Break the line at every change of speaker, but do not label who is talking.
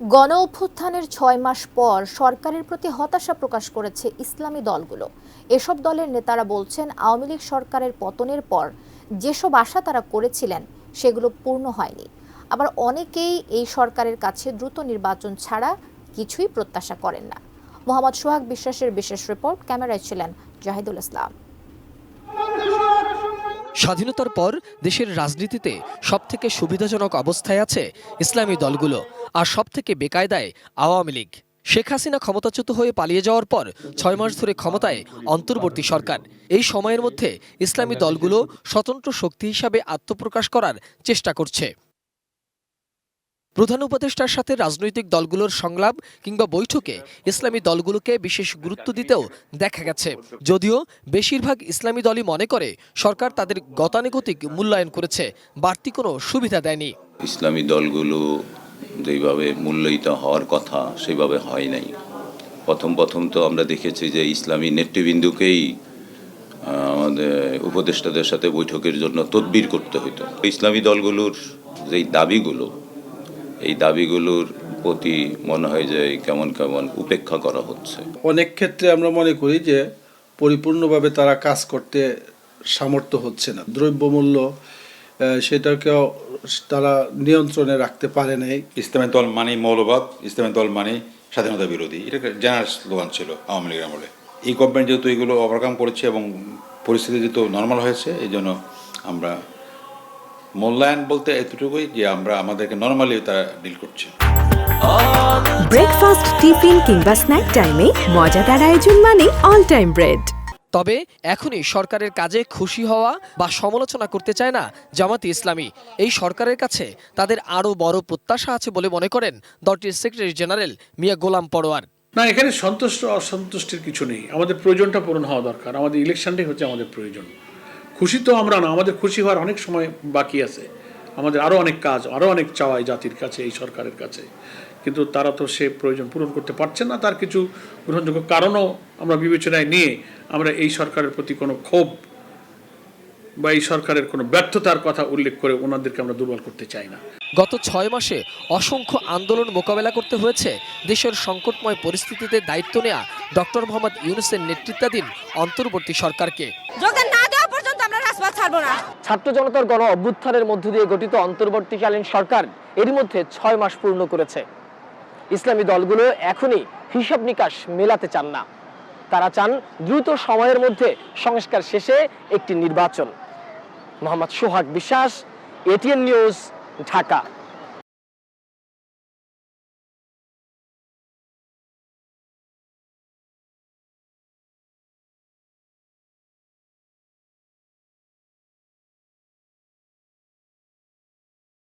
গণ অভ্যুত্থানের ৬ মাস পর সরকারের প্রতি হতাশা প্রকাশ করেছে ইসলামী দলগুলো। এসব দলের নেতারা বলছেন, আওয়ামী লীগ সরকারের পতনের পর যেসব আশা তারা করেছিলেন সেগুলো পূর্ণ হয়নি। আবার অনেকেই এই সরকারের কাছে দ্রুত নির্বাচন ছাড়া কিছুই প্রত্যাশা করেন না। মোহাম্মদ সোহাগ বিশ্বাসের বিশেষ রিপোর্ট, ক্যামেরায় ছিলেন জাহিদুল ইসলাম।
স্বাধীনতার পর দেশের রাজনীতিতে সবথেকে সুবিধাজনক অবস্থায় আছে ইসলামী দলগুলো, আর সবথেকে বেকায়দায় আওয়ামী লীগ। শেখ হাসিনা ক্ষমতাচ্যুত হয়ে পালিয়ে যাওয়ার পর ৬ মাস ধরে ক্ষমতায় অন্তর্বর্তী সরকার। এই সময়ের মধ্যে ইসলামী দলগুলো স্বতন্ত্র শক্তি হিসাবে আত্মপ্রকাশ করার চেষ্টা করছে। প্রধান উপদেষ্টার সাথে রাজনৈতিক দলগুলোর সংলাপ কিংবা বৈঠকে ইসলামী দলগুলোকে বিশেষ গুরুত্ব দিতেও দেখা গেছে, যদিও বেশিরভাগ ইসলামী দলই মনে করে সরকার তাদের গতানুগতিক মূল্যায়ন করেছে, বাড়তি কোনো সুবিধা দেয়নি।
ইসলামী দলগুলো যেভাবে মূল্যায়িত হওয়ার কথা সেভাবে হয় নাই। প্রথম তো আমরা দেখেছি যে ইসলামী নেতৃবৃন্দকেই আমাদের উপদেষ্টাদের সাথে বৈঠকের জন্য তদবির করতে হতো। ইসলামী দলগুলোর যেই দাবিগুলো, এই দাবিগুলোর প্রতি মনে হয় যে কেমন কেমন উপেক্ষা করা হচ্ছে।
অনেক ক্ষেত্রে আমরা মনে করি যে পরিপূর্ণভাবে তারা কাজ করতে সামর্থ্য হচ্ছে না। দ্রব্যমূল্য সেটাকেও তারা নিয়ন্ত্রণে রাখতে পারে নাই।
ইসলামী দল মানে মৌলবাদ, ইসলামী দল মানে স্বাধীনতা বিরোধী, এটা জেনারেল স্লোগান ছিল আওয়ামী লীগের আমলে। এই গভর্নমেন্ট যেহেতু এগুলো ওভারকাম করেছে এবং পরিস্থিতি যেহেতু নর্মাল হয়েছে, এই জন্য আমরা মূল্যায়ন বলতে এতটুকুই যে আমরা আমাদেরকে নর্মালি তারা ডিল করছে।
ব্রেকফাস্ট, টিফিন কিংবা স্ন্যাক টাইমে মজাদার আয়োজন মানে অল টাইম ব্রেড।
তবে এখনই সরকারের কাজে খুশি হওয়া বা সমালোচনা করতে চায় না জামাতে ইসলামী। এই সরকারের কাছে তাদের আরও বড় প্রত্যাশা আছে বলে মনে করেন দলটির সেক্রেটারি জেনারেল মিয়া গোলাম পরোয়ার।
না, এখানে সন্তুষ্ট অসন্তুষ্টির কিছু নেই। আমাদের প্রয়োজনটা পূরণ হওয়া দরকার। আমাদের ইলেকশনটাই হচ্ছে আমাদের প্রয়োজন। খুশি তো আমরা না, আমাদের খুশি হওয়ার অনেক সময় বাকি আছে। আমাদের আরও অনেক কাজ, আরও অনেক চাওয়াই জাতির কাছে, এই সরকারের কাছে। কিন্তু তারা তো সে প্রয়োজন পূরণ করতে পারছে না। তার কিছু গ্রহণযোগ্য কারণও আমরা বিবেচনায় নিয়ে আমরা এই সরকারের প্রতি কোনো ক্ষোভ বা এই সরকারের কোনো ব্যর্থতার কথা উল্লেখ করে ওনাদেরকে আমরা দুর্বল করতে চাই না।
গত ৬ মাসে অসংখ্য আন্দোলন মোকাবেলা করতে হয়েছে দেশের সংকটময় পরিস্থিতিতে দায়িত্ব নেয়া ডক্টর মোহাম্মদ ইউনূসের নেতৃত্বাধীন অন্তর্বর্তী সরকারকে।
ছাত্র জনতার গণ অভ্যুত্থানের মধ্য দিয়ে গঠিত অন্তর্বর্তীকালীন সরকার এর মধ্যে ৬ মাস পূর্ণ করেছে। ইসলামী দলগুলো এখনই হিসাব নিকাশ মেলাতে চান না। তারা চান দ্রুত সময়ের মধ্যে সংস্কার শেষে একটি নির্বাচন। মোহাম্মদ সোহাগ বিশ্বাস, এটিএন নিউজ, ঢাকা।